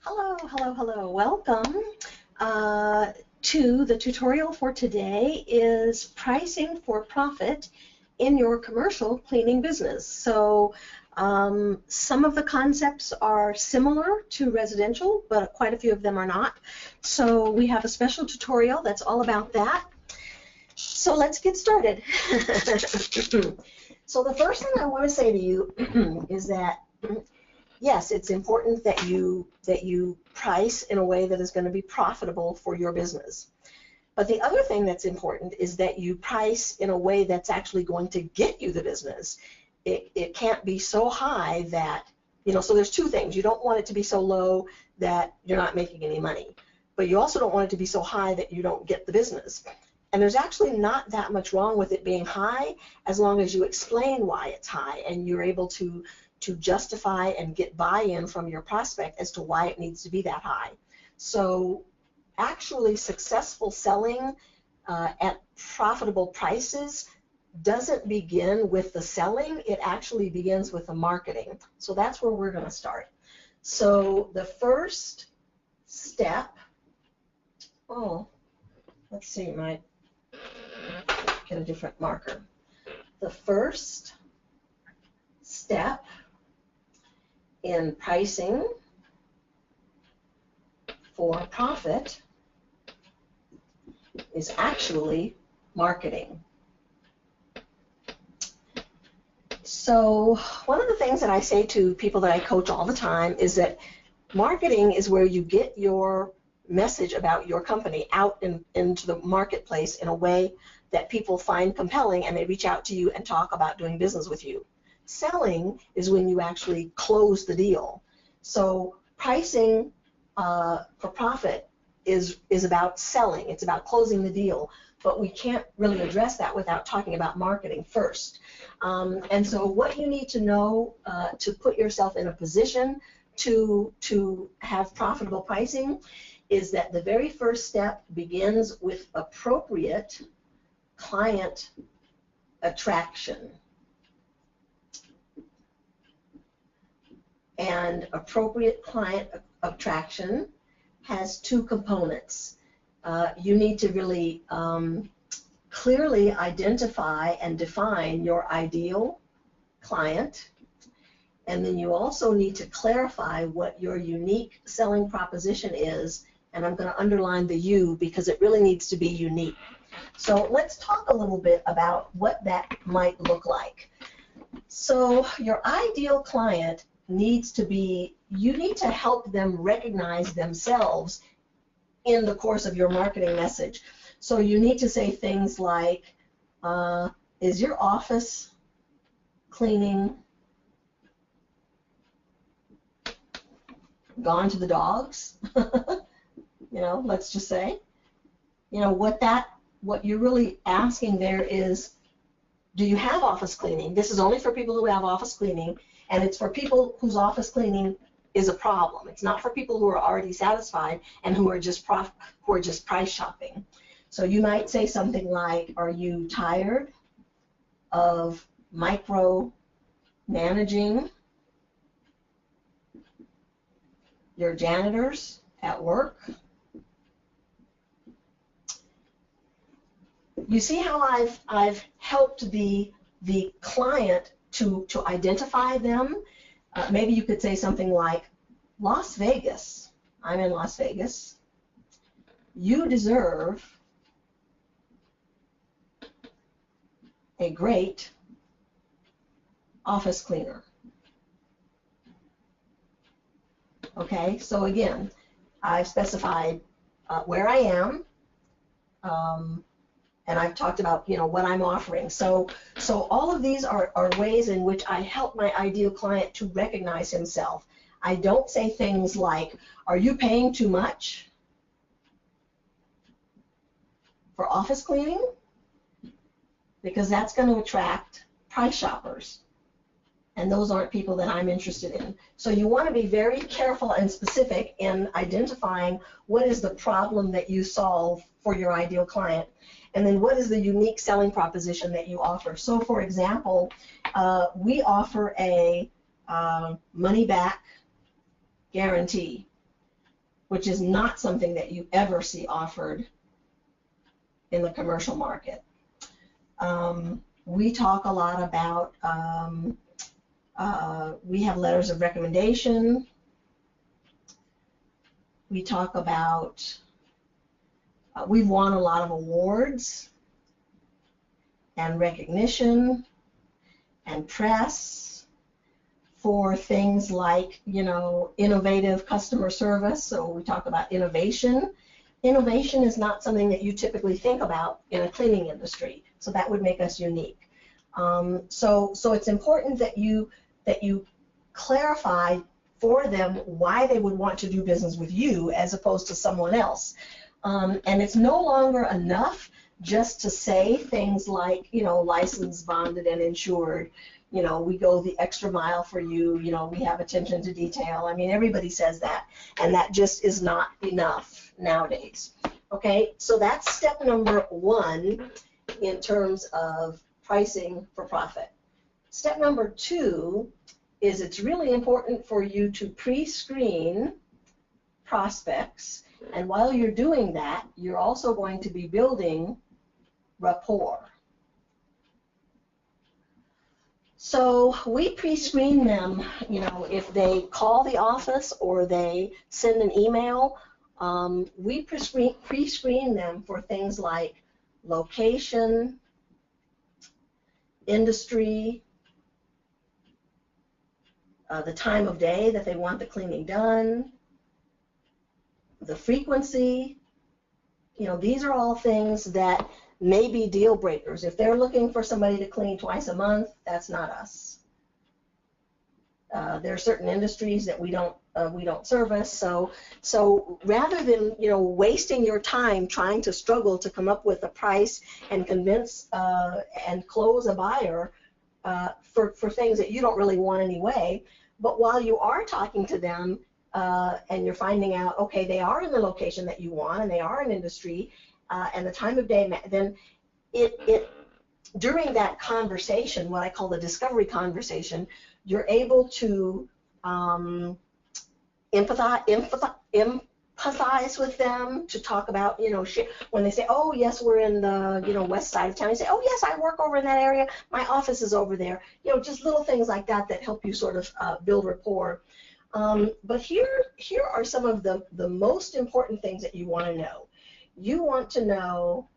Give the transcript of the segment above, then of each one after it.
Hello, hello, hello. Welcome to the tutorial for today is pricing for profit in your commercial cleaning business. So some of the concepts are similar to residential, but quite a few of them are not. So we have a special tutorial that's all about that. So let's get started. So the first thing I want to say to you is that yes, it's important that you price in a way that is going to be profitable for your business. But the other thing that's important is that you price in a way that's actually going to get you the business. It can't be so high that, so there's two things. You don't want it to be so low that you're not making any money. But you also don't want it to be so high that you don't get the business. And there's actually not that much wrong with it being high as long as you explain why it's high and you're able to justify and get buy-in from your prospect as to why it needs to be that high. So actually successful selling at profitable prices doesn't begin with the selling, it actually begins with the marketing. So that's where we're going to start. So the first step, let's see, might get a different marker. The first step in pricing for profit is actually marketing. So one of the things that I say to people that I coach all the time is that marketing is where you get your message about your company out into the marketplace in a way that people find compelling and they reach out to you and talk about doing business with you. Selling is when you actually close the deal. So pricing for profit is about selling. It's about closing the deal. But we can't really address that without talking about marketing first. And so what you need to know to put yourself in a position to have profitable pricing is that the very first step begins with appropriate client attraction. And appropriate client attraction has two components. You need to really clearly identify and define your ideal client, and then you also need to clarify what your unique selling proposition is, and I'm going to underline the U because it really needs to be unique. So let's talk a little bit about what that might look like. So your ideal client needs to be, you need to help them recognize themselves in the course of your marketing message. So you need to say things like, is your office cleaning gone to the dogs? Let's just say, what you're really asking there is, do you have office cleaning? This is only for people who have office cleaning, and it's for people whose office cleaning is a problem. It's not for people who are already satisfied and who are just price shopping. So you might say something like, are you tired of micro managing your janitors at work? You see how I've helped the client to identify them? Maybe you could say something like, Las Vegas, I'm in Las Vegas, you deserve a great office cleaner. Okay, so again, I've specified where I am, and I've talked about what I'm offering. So all of these are ways in which I help my ideal client to recognize himself. I don't say things like, are you paying too much for office cleaning? Because that's going to attract price shoppers, and those aren't people that I'm interested in. So you want to be very careful and specific in identifying what is the problem that you solve for your ideal client, and then what is the unique selling proposition that you offer. So for example, we offer a money-back guarantee. which is not something that you ever see offered in the commercial market. We talk a lot about, we have letters of recommendation. We talk about, we've won a lot of awards and recognition and press for things like, you know, innovative customer service. So we talk about innovation. Innovation is not something that you typically think about in a cleaning industry, so that would make us unique. So it's important that you clarify for them why they would want to do business with you as opposed to someone else. And it's no longer enough just to say things like, you know, licensed, bonded, and insured. You know, we go the extra mile for you. You know, we have attention to detail. I mean, everybody says that, and that just is not enough nowadays. Okay, so that's step number one in terms of pricing for profit. Step number two is it's really important for you to pre-screen prospects, and while you're doing that, you're also going to be building rapport. So we pre-screen them, you know, if they call the office or they send an email, we pre-screen them for things like location, industry, the time of day that they want the cleaning done, the frequency. You know, these are all things that may be deal breakers. If they're looking for somebody to clean twice a month, that's not us. There are certain industries that we don't service. So rather than, you know, wasting your time trying to struggle to come up with a price and convince and close a buyer for things that you don't really want anyway, but while you are talking to them and you're finding out, okay, they are in the location that you want and they are in industry and the time of day, then during that conversation, what I call the discovery conversation, you're able to empathize with them, to talk about, you know, when they say, oh yes, we're in the, you know, west side of town, you say, oh yes, I work over in that area, my office is over there, you know, just little things like that that help you sort of build rapport. But here are some of the most important things that you want to know. You want to know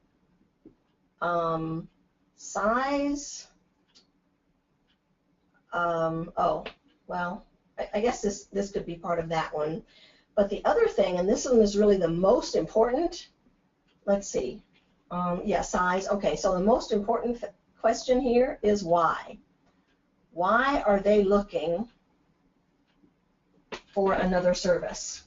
size. Oh, well, I guess this could be part of that one. But the other thing, and this one is really the most important, let's see. Yeah, size. Okay, so the most important question here is why. Why are they looking for another service?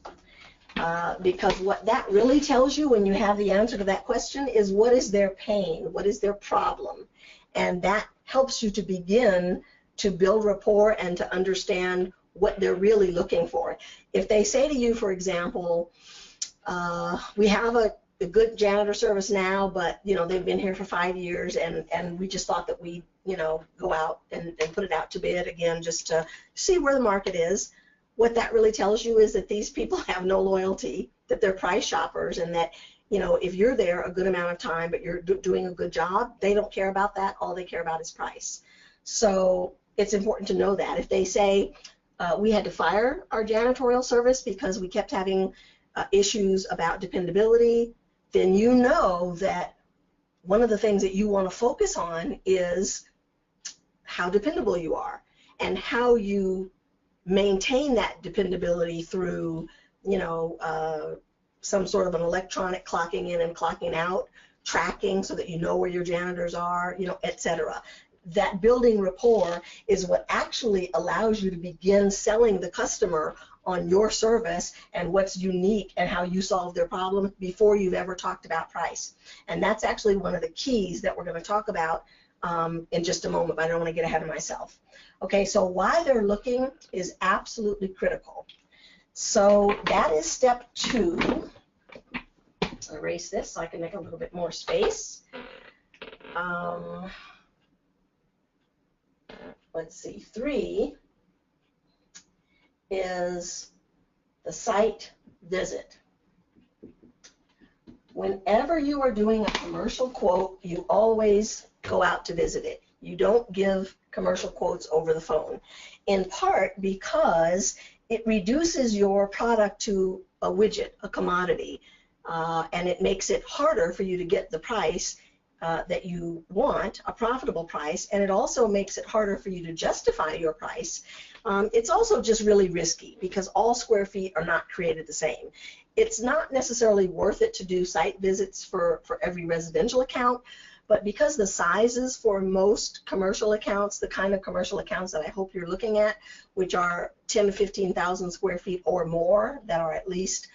Because what that really tells you when you have the answer to that question is what is their pain, what is their problem, and that helps you to begin to build rapport and to understand what they're really looking for. If they say to you, for example, we have a good janitor service now, but you know they've been here for 5 years, and we just thought that we, you know, go out and put it out to bid again just to see where the market is. What that really tells you is that these people have no loyalty, that they're price shoppers, and that, you know, if you're there a good amount of time but you're doing a good job, they don't care about that. All they care about is price. So it's important to know that. If they say we had to fire our janitorial service because we kept having issues about dependability, then you know that one of the things that you want to focus on is how dependable you are and how you maintain that dependability through, you know, some sort of an electronic clocking in and clocking out, tracking so that you know where your janitors are, you know, etc. That building rapport is what actually allows you to begin selling the customer on your service and what's unique and how you solve their problem before you've ever talked about price. And that's actually one of the keys that we're going to talk about in just a moment, but I don't want to get ahead of myself. Okay, so why they're looking is absolutely critical. So that is step 2. Erase this so I can make a little bit more space. Let's see, 3 is the site visit. Whenever you are doing a commercial quote, you always go out to visit it. You don't give commercial quotes over the phone, in part because it reduces your product to a widget, a commodity, and it makes it harder for you to get the price that you want, a profitable price, and it also makes it harder for you to justify your price. It's also just really risky because all square feet are not created the same. It's not necessarily worth it to do site visits for every residential account, but because the sizes for most commercial accounts, the kind of commercial accounts that I hope you're looking at, which are 10 to 15,000 square feet or more, that are at least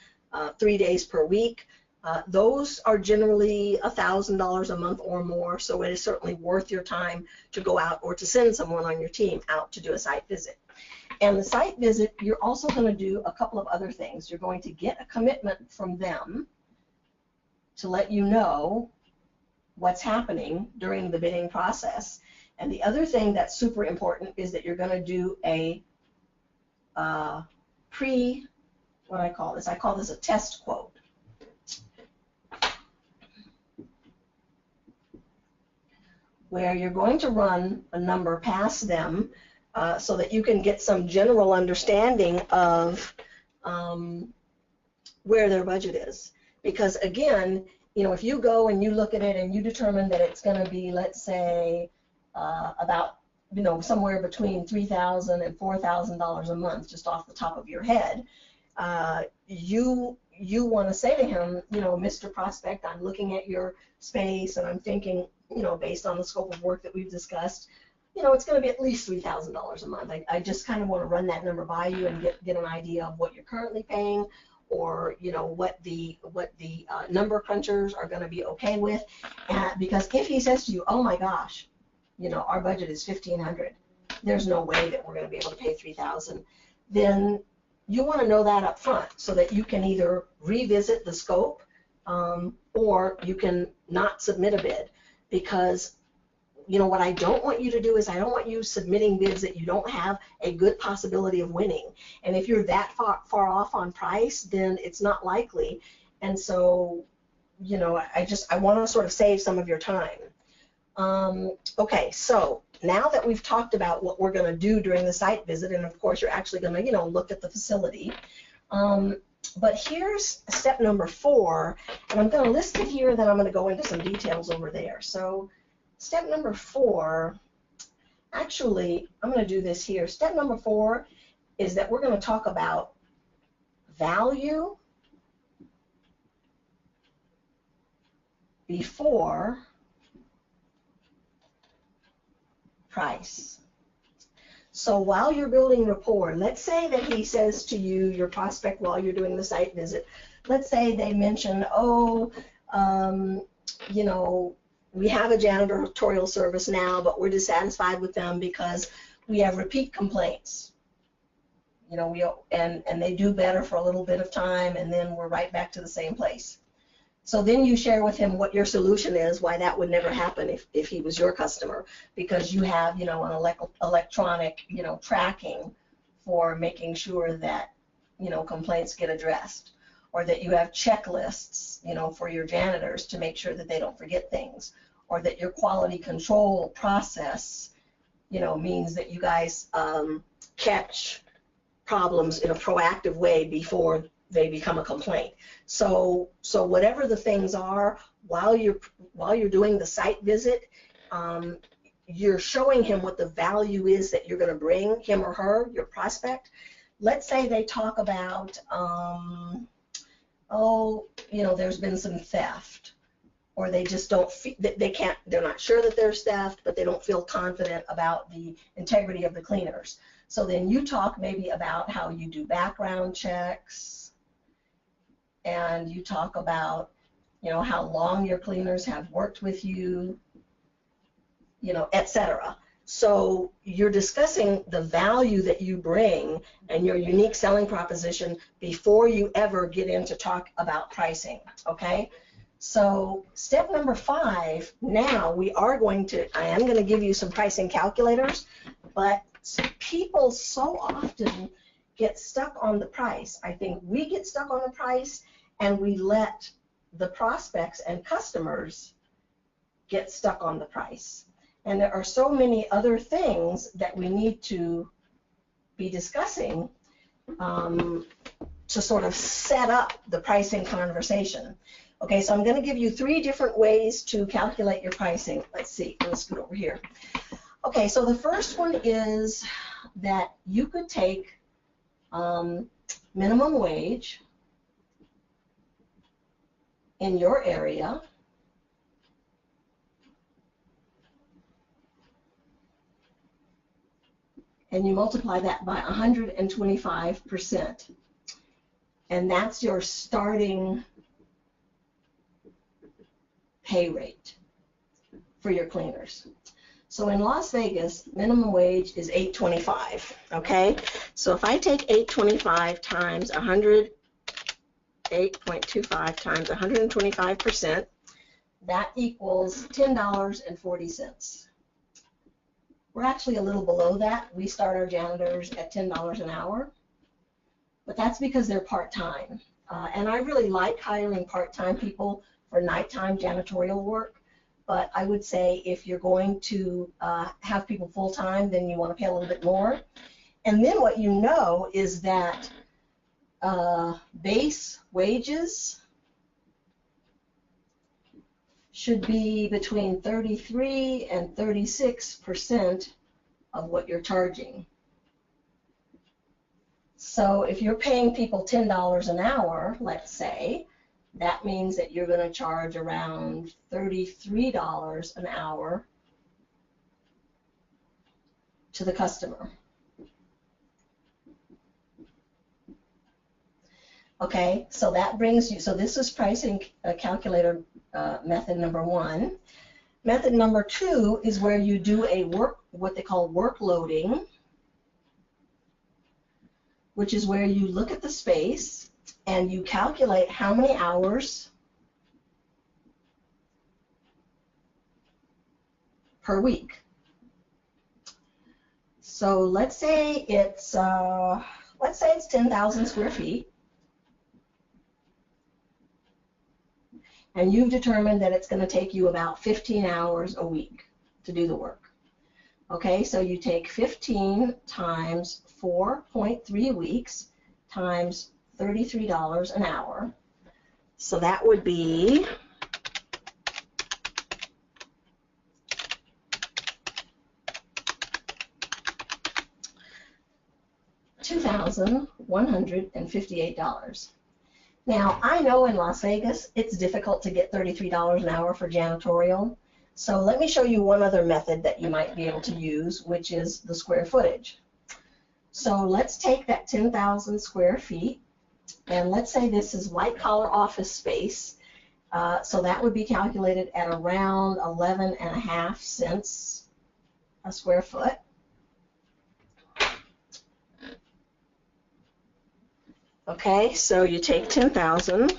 3 days per week, those are generally $1,000 a month or more, so it is certainly worth your time to go out or to send someone on your team out to do a site visit. And the site visit, you're also going to do a couple of other things. You're going to get a commitment from them to let you know what's happening during the bidding process. And the other thing that's super important is that you're going to do a what I call this a test quote. Where you're going to run a number past them so that you can get some general understanding of where their budget is. Because again, you know, if you go and you look at it and you determine that it's going to be, let's say, about, you know, somewhere between $3,000 and $4,000 a month, just off the top of your head, you want to say to him, you know, Mr. Prospect, I'm looking at your space and I'm thinking, you know, based on the scope of work that we've discussed, you know, it's going to be at least $3,000 a month. I just kind of want to run that number by you and get an idea of what you're currently paying, or, you know, what the number crunchers are going to be okay with. Because if he says to you, oh my gosh, you know, our budget is $1,500, there's no way that we're going to be able to pay $3,000, then you want to know that up front so that you can either revisit the scope or you can not submit a bid. Because, you know, what I don't want you to do is I don't want you submitting bids that you don't have a good possibility of winning. And if you're that far off on price, then it's not likely. And so, you know, I want to sort of save some of your time. Okay, so now that we've talked about what we're going to do during the site visit, and of course you're actually going to, you know, look at the facility. But here's step number 4, and I'm going to list it here, then I'm going to go into some details over there. So step number 4, actually, I'm going to do this here. Step number 4 is that we're going to talk about value before price. So while you're building rapport, let's say that he says to you, your prospect, while you're doing the site visit, let's say they mention, oh, you know, we have a janitorial service now, but we're dissatisfied with them because we have repeat complaints. You know, and they do better for a little bit of time, and then we're right back to the same place. So then you share with him what your solution is, why that would never happen if he was your customer, because you have, you know, an electronic, you know, tracking for making sure that, you know, complaints get addressed, or that you have checklists, you know, for your janitors to make sure that they don't forget things, or that your quality control process, you know, means that you guys catch problems in a proactive way before they become a complaint. So whatever the things are, while you're doing the site visit, you're showing him what the value is that you're going to bring him or her, your prospect. Let's say they talk about, oh, you know, there's been some theft, or they just don't they're not sure that there's theft, but they don't feel confident about the integrity of the cleaners. So then you talk maybe about how you do background checks, and you talk about, you know, how long your cleaners have worked with you, you know, etc. So you're discussing the value that you bring and your unique selling proposition before you ever get into talk about pricing, okay? So step number 5, now I am going to give you some pricing calculators, but people so often get stuck on the price. I think we get stuck on the price, and we let the prospects and customers get stuck on the price. And there are so many other things that we need to be discussing to sort of set up the pricing conversation. Okay, so I'm going to give you 3 different ways to calculate your pricing. Let's see, I'm going to scoot over here. Okay, so the first one is that you could take minimum wage in your area, and you multiply that by 125%. And that's your starting pay rate for your cleaners. So in Las Vegas, minimum wage is $8.25, okay? So if I take $8.25 times 8.25 times 125%, that equals $10.40. We're actually a little below that. We start our janitors at $10 an hour, but that's because they're part-time. And I really like hiring part-time people for nighttime janitorial work, but I would say if you're going to have people full-time, then you want to pay a little bit more. And then what you know is that base wages should be between 33 and 36% of what you're charging. So if you're paying people $10 an hour, let's say, that means that you're going to charge around $33 an hour to the customer. Okay, so that brings you, so this is pricing calculator method number 1. Method number 2 is where you do a what they call work loading, which is where you look at the space and you calculate how many hours per week. So let's say it's 10,000 square feet. And you've determined that it's going to take you about 15 hours a week to do the work. Okay, so you take 15 times 4.3 weeks times $33 an hour. So that would be $2,158. Now, I know in Las Vegas it's difficult to get $33 an hour for janitorial, so let me show you one other method that you might be able to use, which is the square footage. So let's take that 10,000 square feet, and let's say this is white-collar office space, so that would be calculated at around 11.5 cents a square foot. Okay, so you take 10,000,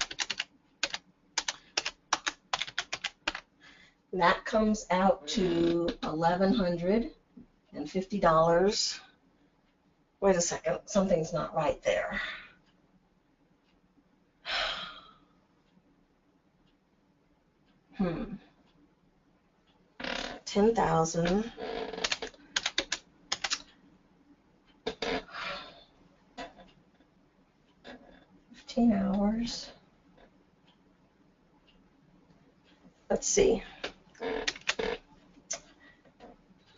that comes out to $1,150. Wait a second, something's not right there. Hmm. 10,000. 15 hours. Let's see.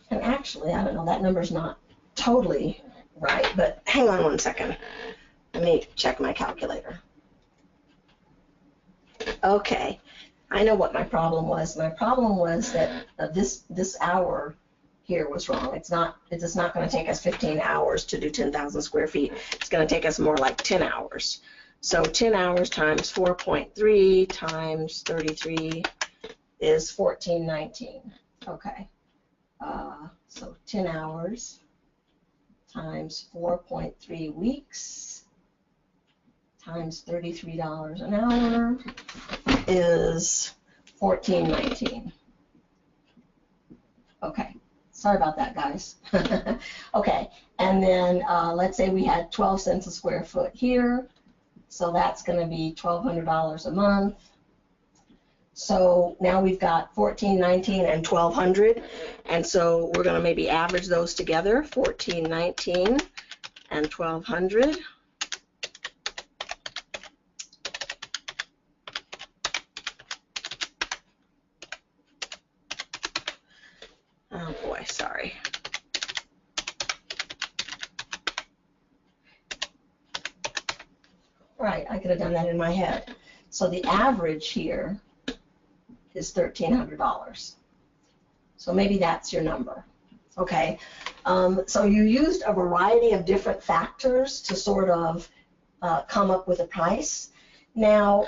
And actually, I don't know, that number's not totally right, but hang on one second. Let me check my calculator. Okay, I know what my problem was. My problem was that this hour here was wrong. It's just not going to take us 15 hours to do 10,000 square feet. It's going to take us more like 10 hours. So 10 hours times 4.3 times 33 is 14.19. Okay. So 10 hours times 4.3 weeks times $33 an hour is $14.19. Okay. Sorry about that, guys. Okay, and then let's say we had 12 cents a square foot here. So that's going to be $1,200 a month. So now we've got 1419 and 1200, and so we're going to maybe average those together, 1419 and 1200. Oh boy, sorry. Right, I could have done that in my head. So the average here is $1,300. So maybe that's your number. Okay, so you used a variety of different factors to sort of come up with a price. Now,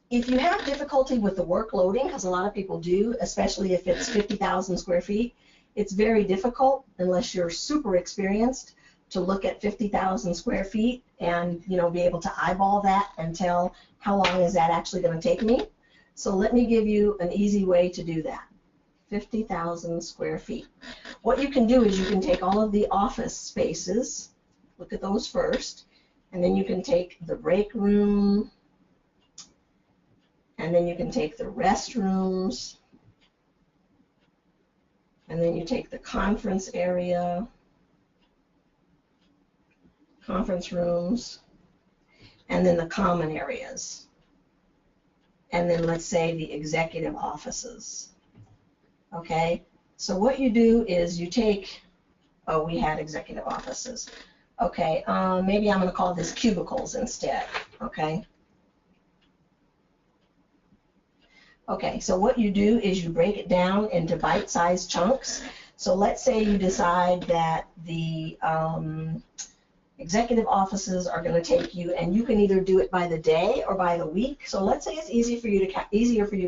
if you have difficulty with the work loading, because a lot of people do, especially if it's 50,000 square feet, it's very difficult unless you're super experienced to look at 50,000 square feet and, you know, be able to eyeball that and tell how long is that actually going to take me. So let me give you an easy way to do that. 50,000 square feet. What you can do is you can take all of the office spaces, look at those first, and then you can take the break room, and then you can take the restrooms, and then you take the conference area, conference rooms, and then the common areas. And then let's say the executive offices. Okay, so what you do is you take, oh, we had executive offices. Okay, maybe I'm going to call this cubicles instead. Okay. Okay, so what you do is you break it down into bite-sized chunks. So let's say you decide that the executive offices are going to take you, and you can either do it by the day or by the week. So let's say it's easier for you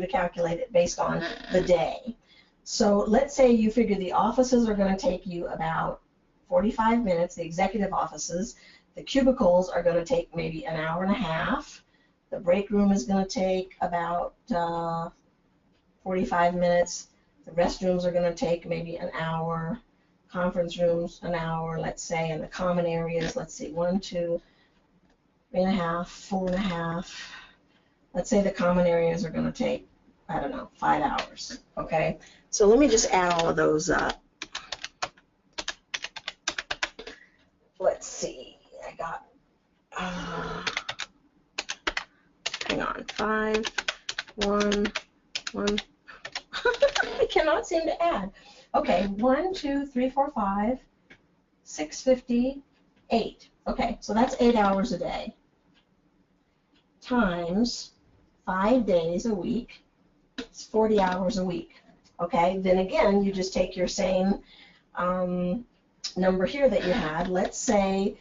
to calculate it based on the day. So let's say you figure the offices are going to take you about 45 minutes, the executive offices. The cubicles are going to take maybe an hour and a half. The break room is going to take about 45 minutes. The restrooms are going to take maybe an hour. Conference rooms, an hour, let's say, and the common areas, let's see, 1, 2, 3.5, 4.5. Let's say the common areas are going to take, I don't know, 5 hours. Okay, so let me just add all of those up. Let's see, I got, hang on, 5, 1, 1. I cannot seem to add. Okay, 1, 2, 3, 4, 5, 650, 8. Okay, so that's 8 hours a day times 5 days a week. It's 40 hours a week. Okay, then again, you just take your same number here that you had. Let's say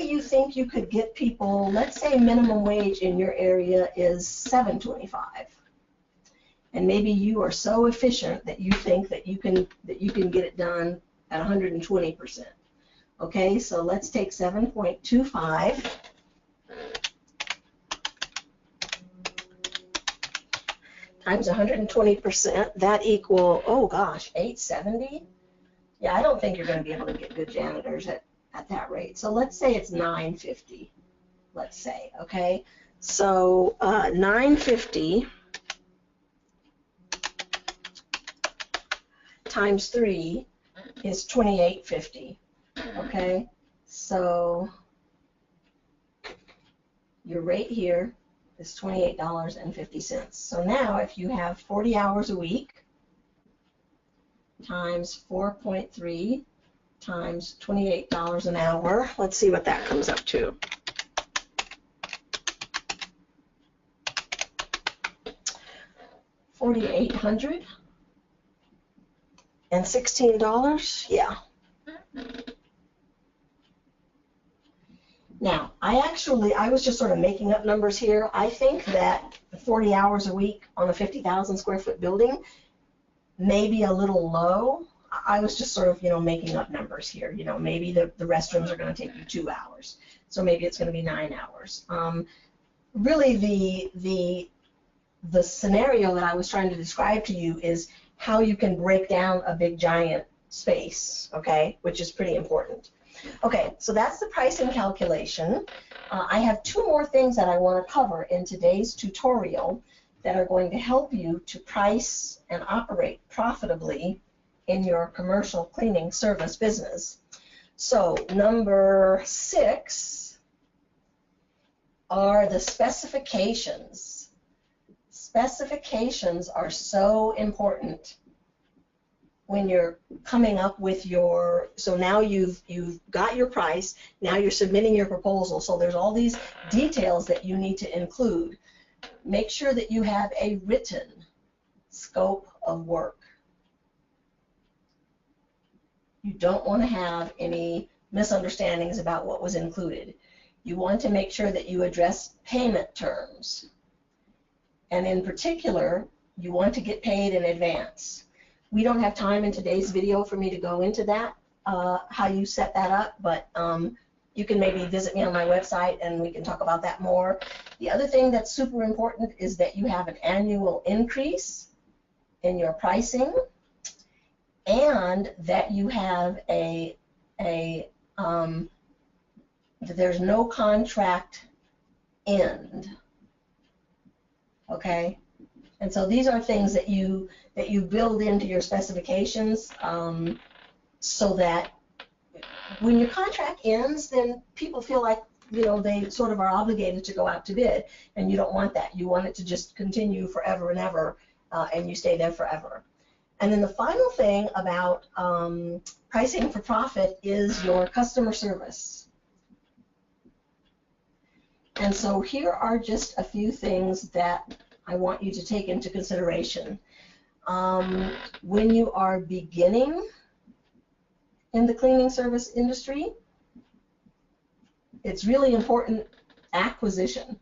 you think you could get people, let's say minimum wage in your area is $7.25. And maybe you are so efficient that you think that you can get it done at 120%. Okay, so let's take 7.25 times 120%. That equal, oh gosh, 870. Yeah, I don't think you're going to be able to get good janitors at that rate. So let's say it's 950. Let's say, okay. So 950. Times 3 is 28.50. Okay, so your rate here is $28.50. So now if you have 40 hours a week times 4.3 times $28 an hour, let's see what that comes up to. $4,800. And $16, yeah. Now, I was just sort of making up numbers here. I think that 40 hours a week on a 50,000 square foot building may be a little low. I was just sort of, making up numbers here. Maybe the restrooms are going to take you 2 hours. So maybe it's going to be 9 hours. Really, the scenario that I was trying to describe to you is how you can break down a big giant space, okay, which is pretty important. Okay, so that's the pricing calculation. I have two more things that I want to cover in today's tutorial that are going to help you to price and operate profitably in your commercial cleaning service business. So number 6 are the specifications. Specifications are so important when you're coming up with your, so now you've got your price, now you're submitting your proposal, so there's all these details that you need to include. Make sure that you have a written scope of work. You don't want to have any misunderstandings about what was included. You want to make sure that you address payment terms. And in particular, you want to get paid in advance. We don't have time in today's video for me to go into that, how you set that up, but you can maybe visit me on my website and we can talk about that more. The other thing that's super important is that you have an annual increase in your pricing and that you have that there's no contract end, okay? And so these are things that you build into your specifications so that when your contract ends, then people feel like, you know, they sort of are obligated to go out to bid, and you don't want that. You want it to just continue forever and ever, and you stay there forever. And then the final thing about pricing for profit is your customer service. And so here are just a few things that I want you to take into consideration. When you are beginning in the cleaning service industry, it's really important. Acquisition,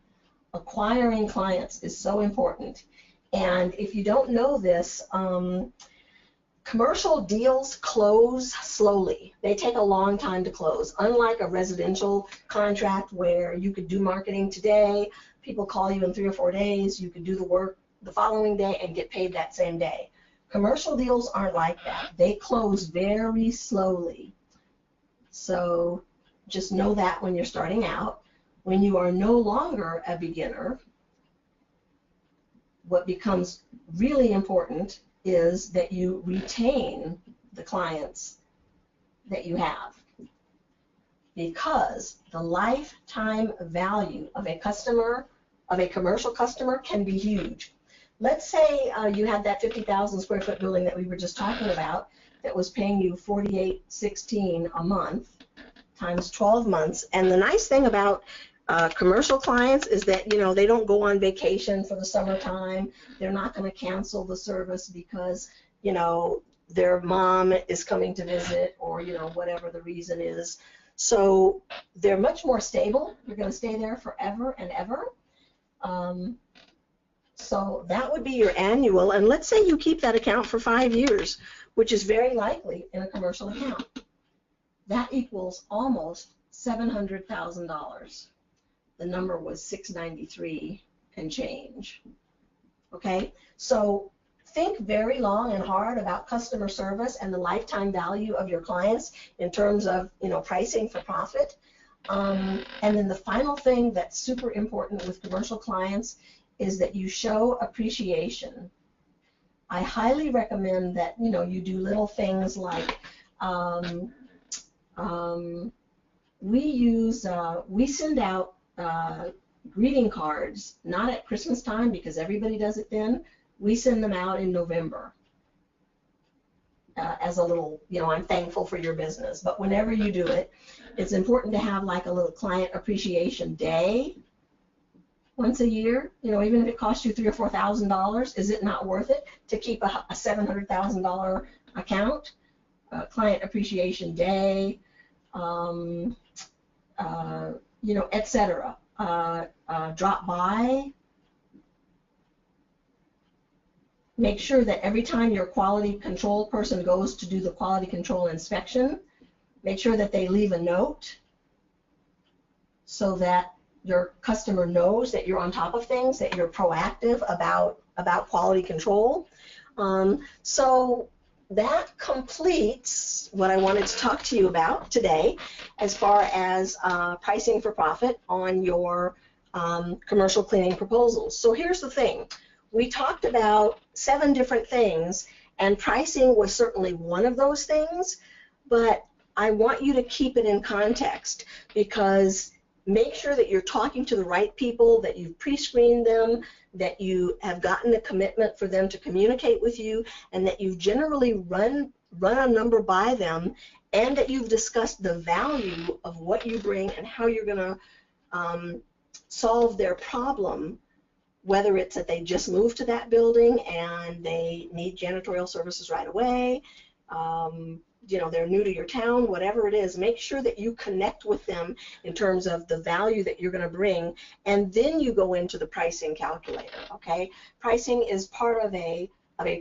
acquiring clients is so important. And if you don't know this, commercial deals close slowly. They take a long time to close. Unlike a residential contract where you could do marketing today, people call you in 3 or 4 days, you could do the work the following day and get paid that same day. Commercial deals aren't like that. They close very slowly. So just know that when you're starting out. When you are no longer a beginner, what becomes really important is that you retain the clients that you have, because the lifetime value of a customer, of a commercial customer, can be huge. Let's say you had that 50,000 square foot building that we were just talking about that was paying you $48.16 a month times 12 months. And the nice thing about commercial clients is that, you know, they don't go on vacation for the summertime. They're not going to cancel the service because, you know, their mom is coming to visit, or, you know, whatever the reason is. So they're much more stable. You're going to stay there forever and ever. So that would be your annual, and let's say you keep that account for 5 years, which is very likely in a commercial account. That equals almost $700,000. The number was 693 and change. Okay, so think very long and hard about customer service and the lifetime value of your clients in terms of, you know, pricing for profit. And then the final thing that's super important with commercial clients is that you show appreciation. I highly recommend that, you know, you do little things like we send out greeting cards, not at Christmas time because everybody does it then. We send them out in November as a little, you know, I'm thankful for your business. But whenever you do it, it's important to have like a little client appreciation day once a year. You know, even if it costs you $3,000 or $4,000, is it not worth it to keep a $700,000 account? Client appreciation day, you know, etc. Drop by. Make sure that every time your quality control person goes to do the quality control inspection, make sure that they leave a note so that your customer knows that you're on top of things, that you're proactive about quality control. So that completes what I wanted to talk to you about today as far as pricing for profit on your commercial cleaning proposals. So here's the thing. We talked about 7 different things, and pricing was certainly one of those things, but I want you to keep it in context, because make sure that you're talking to the right people, that you've pre-screened them, that you have gotten a commitment for them to communicate with you, and that you've generally run a number by them, and that you've discussed the value of what you bring and how you're going to solve their problem, whether it's that they just moved to that building and they need janitorial services right away, you know, they're new to your town, whatever it is. Make sure that you connect with them in terms of the value that you're going to bring, and then you go into the pricing calculator, okay? Pricing is part of a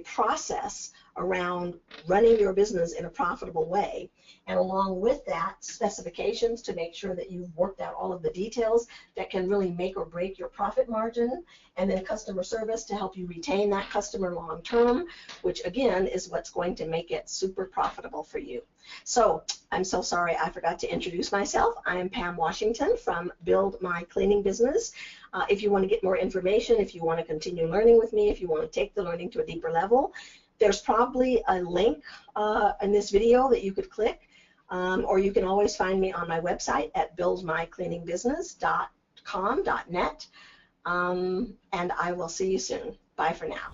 process around running your business in a profitable way, and along with that, specifications to make sure that you've worked out all of the details that can really make or break your profit margin, and then customer service to help you retain that customer long term, which again is what's going to make it super profitable for you. So I'm so sorry I forgot to introduce myself. I am Pam Washington from Build My Cleaning Business. If you want to get more information, if you want to continue learning with me, if you want to take the learning to a deeper level, there's probably a link in this video that you could click, or you can always find me on my website at buildmycleaningbusiness.com.net, and I will see you soon. Bye for now.